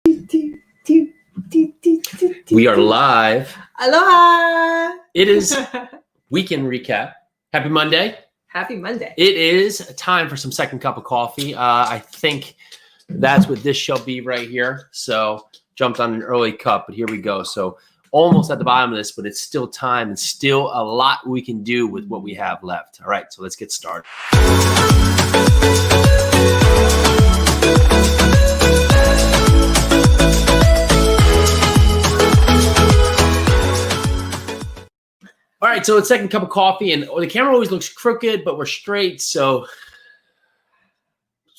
We are live. Aloha! It is weekend recap. Happy Monday. Happy Monday. It is time for some second cup of coffee. I think that's what this shall be right here. So jumped on an early cup, but here we go. So almost at the bottom of this, but it's still time and still a lot we can do with what we have left. All right, so let's get started. All right, so it's second cup of coffee, and the camera always looks crooked, but we're straight, so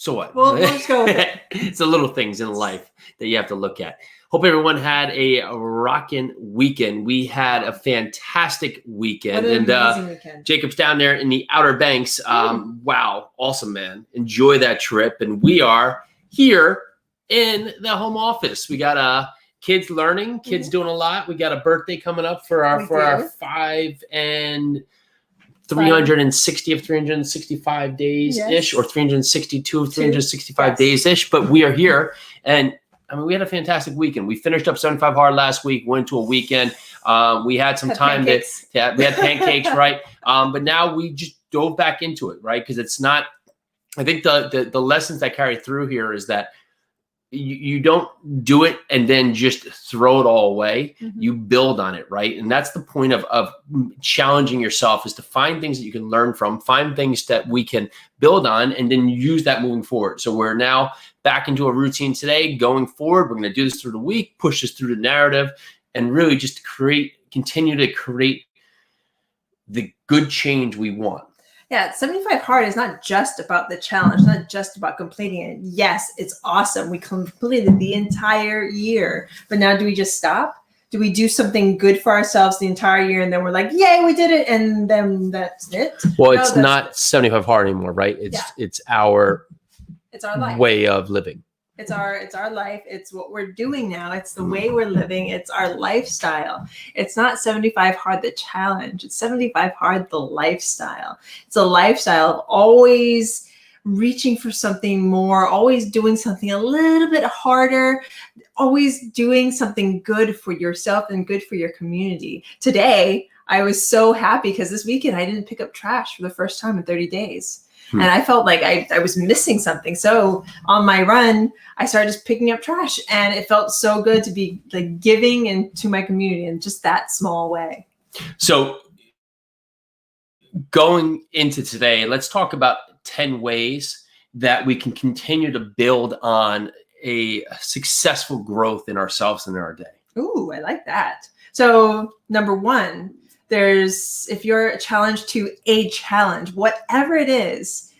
what? Well, let's go with it. It's the little things in life that you have to look at. Hope everyone had a rocking weekend. We had a fantastic weekend. What an amazing weekend. Jacob's down there in the Outer Banks. Wow, awesome, man. Enjoy that trip. And we are here in the home office. We got kids learning, kids doing a lot. We got a birthday coming up for our 5 and 360 of 365 days-ish, or 362 of 365 days-ish. But we are here, and I mean, we had a fantastic weekend. We finished up 75 hard last week, went to a weekend. We had some time we had pancakes, right? But now we just dove back into it, right? Because it's not, I think the lessons that carry through here is that you don't do it and then just throw it all away. Mm-hmm. You build on it, right? And that's the point of challenging yourself, is to find things that you can learn from, find things that we can build on, and then use that moving forward. So we're now back into a routine today. Going forward, we're going to do this through the week, push this through the narrative, and really just continue to create the good change we want. Yeah, 75 hard is not just about the challenge, not just about completing it. Yes, it's awesome. We completed the entire year, but now do we just stop? Do we do something good for ourselves the entire year, and then we're like, yay, we did it, and then that's it? Well, it's not 75 hard anymore, right? It's our life. Way of living. It's our life. It's what we're doing now. It's the way we're living. It's our lifestyle. It's not 75 hard the challenge. It's 75 hard the lifestyle. It's a lifestyle of always reaching for something more, always doing something a little bit harder, always doing something good for yourself and good for your community. Today, I was so happy because this weekend I didn't pick up trash for the first time in 30 days. And I felt like I was missing something. So on my run, I started just picking up trash, and it felt so good to be like giving into my community in just that small way. So going into today, let's talk about 10 ways that we can continue to build on a successful growth in ourselves and in our day. Ooh, I like that. So number one, if you're challenged to a challenge, whatever it is,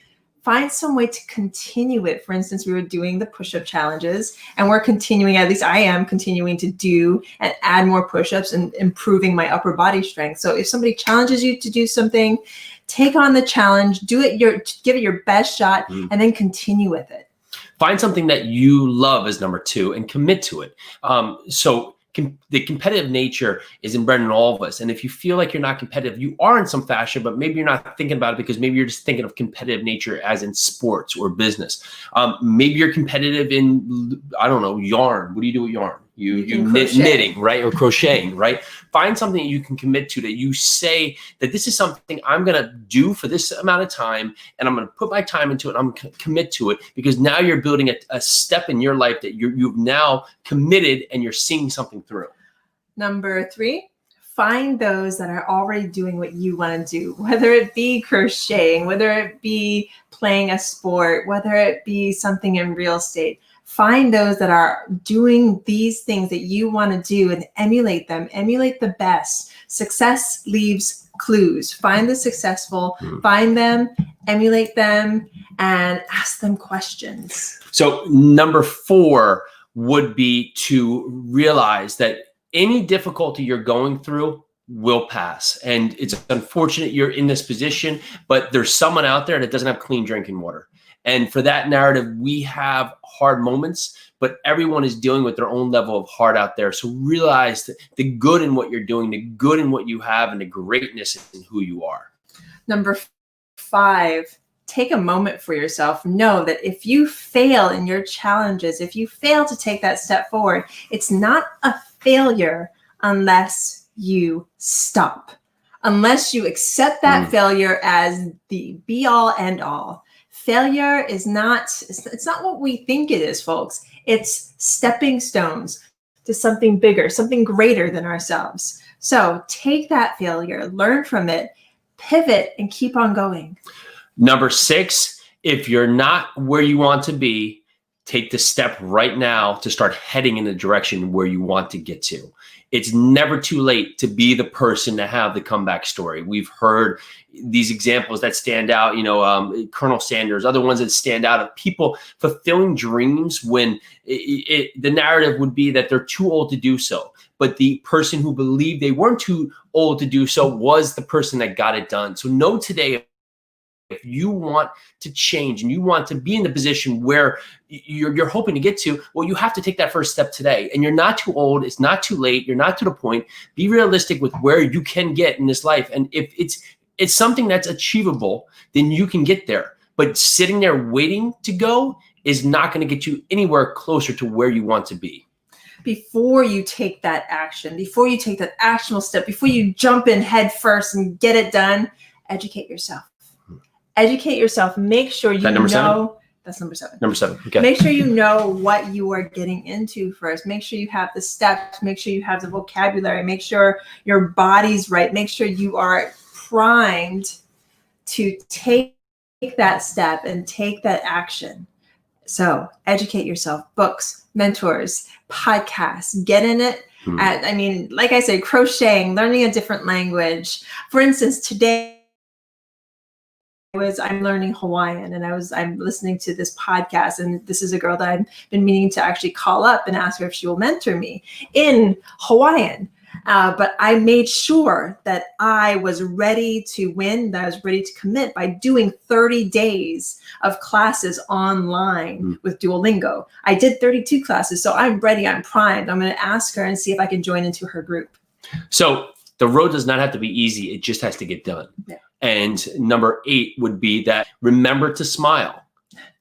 find some way to continue it. For instance, we were doing the push-up challenges, and we're continuing, at least I am continuing to do and add more push-ups and improving my upper body strength. So if somebody challenges you to do something, take on the challenge, give it your best shot, and then continue with it. Find something that you love as number two and commit to it. The competitive nature is inbred in all of us. And if you feel like you're not competitive, you are in some fashion, but maybe you're not thinking about it because maybe you're just thinking of competitive nature as in sports or business. Maybe you're competitive in, I don't know, yarn. What do you do with yarn? You knitting, right? Or crocheting, right? Find something that you can commit to, that you say that this is something I'm going to do for this amount of time, and I'm going to put my time into it. I'm going to commit to it, because now you're building a step in your life that you've now committed, and you're seeing something through. Number three, find those that are already doing what you want to do, whether it be crocheting, whether it be playing a sport, whether it be something in real estate. Find those that are doing these things that you want to do and emulate them. Emulate the best. Success leaves clues. Find the successful, find them, emulate them, and ask them questions. So number 4 would be to realize that any difficulty you're going through will pass. And it's unfortunate you're in this position, but there's someone out there that doesn't have clean drinking water. And for that narrative, we have hard moments, but everyone is dealing with their own level of hard out there. So realize the good in what you're doing, the good in what you have, and the greatness in who you are. Number 5, take a moment for yourself. Know that if you fail in your challenges, if you fail to take that step forward, it's not a failure unless you stop, unless you accept that failure as the be all end all. Failure is not, it's not what we think it is, folks. It's stepping stones to something bigger, something greater than ourselves. So take that failure, learn from it, pivot, and keep on going. Number 6, if you're not where you want to be, take the step right now to start heading in the direction where you want to get to. It's never too late to be the person to have the comeback story. We've heard these examples that stand out, Colonel Sanders, other ones that stand out of people fulfilling dreams when the narrative would be that they're too old to do so. But the person who believed they weren't too old to do so was the person that got it done. So know today, if you want to change and you want to be in the position where you're hoping to get to, well, you have to take that first step today. And you're not too old. It's not too late. You're not to the point. Be realistic with where you can get in this life. And if it's something that's achievable, then you can get there. But sitting there waiting to go is not going to get you anywhere closer to where you want to be. Before you take that action, before you take that actionable step, before you jump in head first and get it done, educate yourself. Educate yourself. Make sure you know. 7? That's number 7. Number 7. Okay. Make sure you know what you are getting into first. Make sure you have the steps. Make sure you have the vocabulary. Make sure your body's right. Make sure you are primed to take that step and take that action. So educate yourself. Books, mentors, podcasts. Get in it. Like I said, crocheting, learning a different language. For instance, today, I'm learning Hawaiian, and I'm listening to this podcast, and this is a girl that I've been meaning to actually call up and ask her if she will mentor me in Hawaiian. But I made sure that I was ready to win, that I was ready to commit by doing 30 days of classes online with Duolingo. I did 32 classes, so I'm ready, I'm primed. I'm going to ask her and see if I can join into her group. So the road does not have to be easy. It just has to get done. Yeah. And number 8 would be that remember to smile.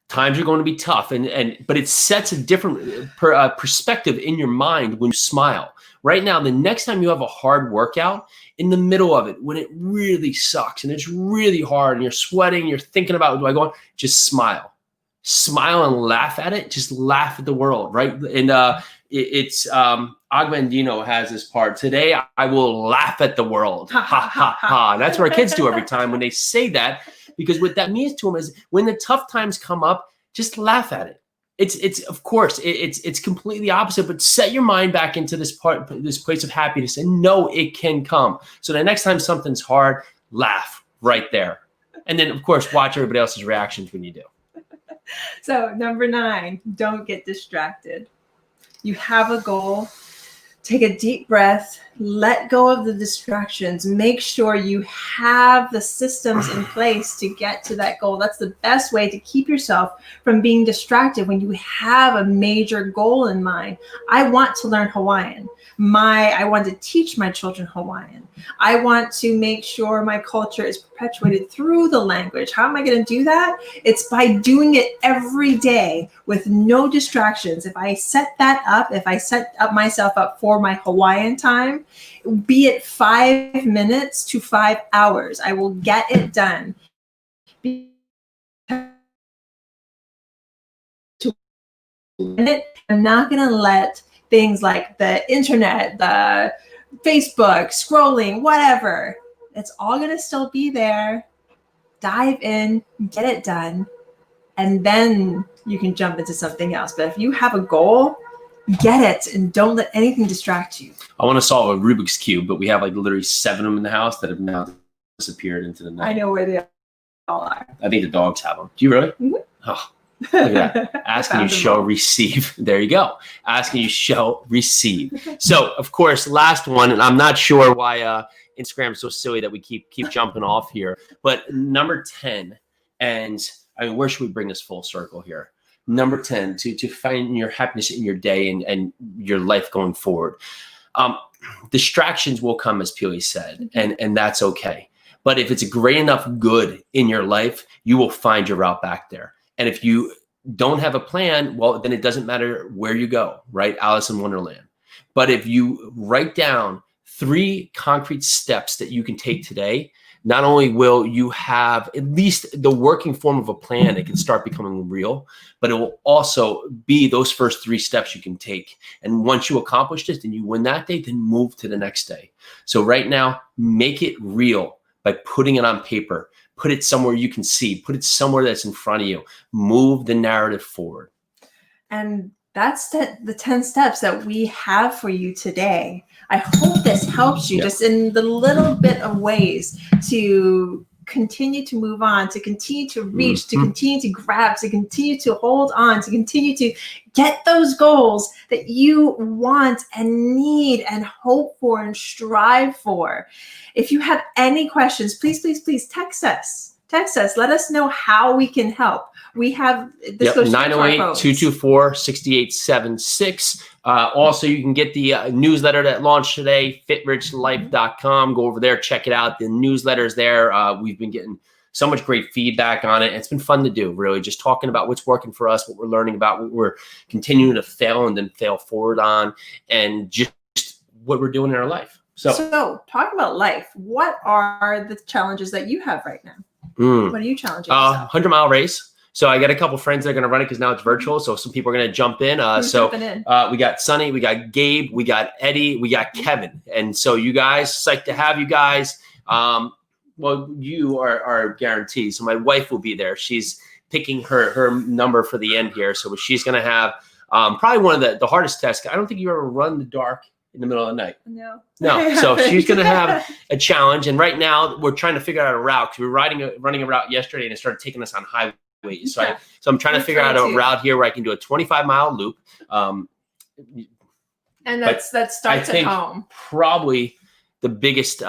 Times are going to be tough, but it sets a different perspective in your mind when you smile. Right now, the next time you have a hard workout, in the middle of it, when it really sucks and it's really hard and you're sweating, you're thinking about, do I go on? Just smile. Smile and laugh at it. Just laugh at the world, right? And it's Agmendino has this part. Today, I will laugh at the world. Ha, ha, ha, ha. That's what our kids do every time when they say that, because what that means to them is when the tough times come up, just laugh at it. It's of course, it's completely opposite, but set your mind back into this place of happiness and know it can come. So the next time something's hard, laugh right there. And then, of course, watch everybody else's reactions when you do. So number 9, don't get distracted. You have a goal. Take a deep breath, let go of the distractions, make sure you have the systems in place to get to that goal. That's the best way to keep yourself from being distracted when you have a major goal in mind. I want to learn Hawaiian. I want to teach my children Hawaiian. I want to make sure my culture is perpetuated through the language. How am I going to do that? It's by doing it every day with no distractions. If I set myself up for my Hawaiian time, be it 5 minutes to 5 hours, I will get it done. I'm not going to let things like the internet, the Facebook, scrolling, whatever, it's all going to still be there. Dive in, get it done, and then you can jump into something else. But if you have a goal, get it and don't let anything distract you. I want to solve a Rubik's Cube, but we have like literally 7 of them in the house that have now disappeared into the night. I know where they all are. I think the dogs have them. Do you really? Mm-hmm. Oh. Look at that. Asking you show receive. There you go. Asking you show receive. So of course, last one, and I'm not sure why Instagram's so silly that we keep jumping off here. But number 10, and I mean, where should we bring this full circle here? Number 10, to find your happiness in your day and your life going forward. Distractions will come, as Pili said, and that's okay. But if it's great enough good in your life, you will find your route back there. And if you don't have a plan, well, then it doesn't matter where you go, right? Alice in Wonderland. But if you write down 3 concrete steps that you can take today, not only will you have at least the working form of a plan, it can start becoming real, but it will also be those first 3 steps you can take. And once you accomplish this and you win that day, then move to the next day. So right now, make it real by putting it on paper. Put it somewhere you can see. Put it somewhere that's in front of you. Move the narrative forward. And that's the 10 steps that we have for you today. I hope this helps you just in the little bit of ways to continue to move on, to continue to reach, to continue to grab, to continue to hold on, to continue to get those goals that you want and need and hope for and strive for. If you have any questions, please, please, please text us. Text us. Let us know how we can help. We have this goes 908-224-6876. Also, you can get the newsletter that launched today, fitrichlife.com. Go over there, check it out. The newsletter's there. We've been getting so much great feedback on it. It's been fun to do, really, just talking about what's working for us, what we're learning about, what we're continuing to fail and then fail forward on, and just what we're doing in our life. So talking about life, what are the challenges that you have right now? What are you challenging? 100-mile race. So I got a couple friends that are going to run it because now it's virtual. So some people are going to jump in. We got Sonny, we got Gabe, we got Eddie, we got Kevin. And so you guys, psyched to have you guys. Well, you are guaranteed. So my wife will be there. She's picking her number for the end here. So she's going to have probably one of the hardest tests. I don't think you ever run the dark in the middle of the night. No. So she's going to have a challenge. And right now we're trying to figure out a route because we were running a route yesterday and it started taking us on highways. So I'm trying to figure out a route here where I can do a 25-mile loop. And that starts at home. Probably the biggest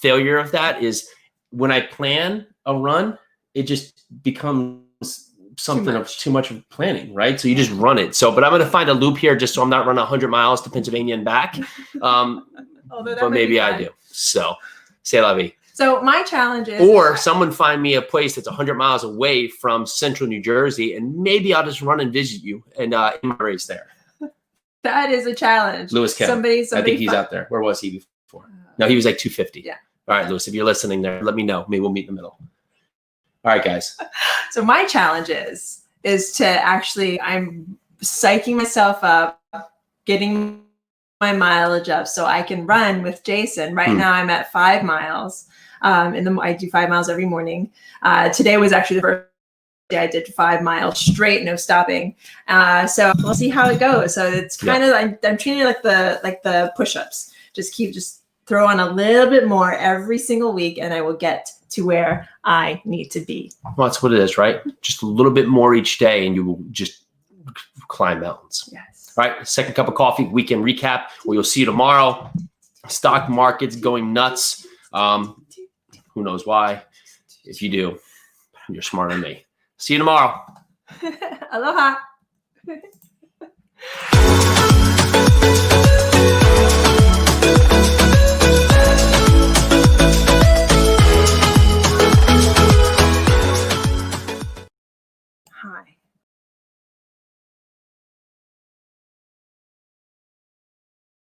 failure of that is when I plan a run, it just becomes something of too much of planning, right? So you just run it. But I'm going to find a loop here just so I'm not running 100 miles to Pennsylvania and back. But maybe I do. So, c'est la vie. So my challenge is, or someone find me a place that's 100 miles away from central New Jersey, and maybe I'll just run and visit you and in my race there. That is a challenge. Lewis Kevin. Somebody I think he's out there. Where was he before? No, he was like 250. Yeah. All right, Lewis, if you're listening there, let me know. Maybe we'll meet in the middle. All right, guys. So my challenge is to actually, I'm psyching myself up, getting my mileage up so I can run with Jason. Right now I'm at 5 miles. I do 5 miles every morning. Today was actually the first day I did 5 miles straight, no stopping. So we'll see how it goes. So it's kind of, I'm treating it like the push-ups. Just throw on a little bit more every single week, and I will get to where I need to be. Well, that's what it is, right? Just a little bit more each day, and you will just climb mountains. Yes. All right, second cup of coffee, weekend recap. We'll see you tomorrow. Stock market's going nuts. Who knows why? If you do, you're smarter than me. See you tomorrow. Aloha.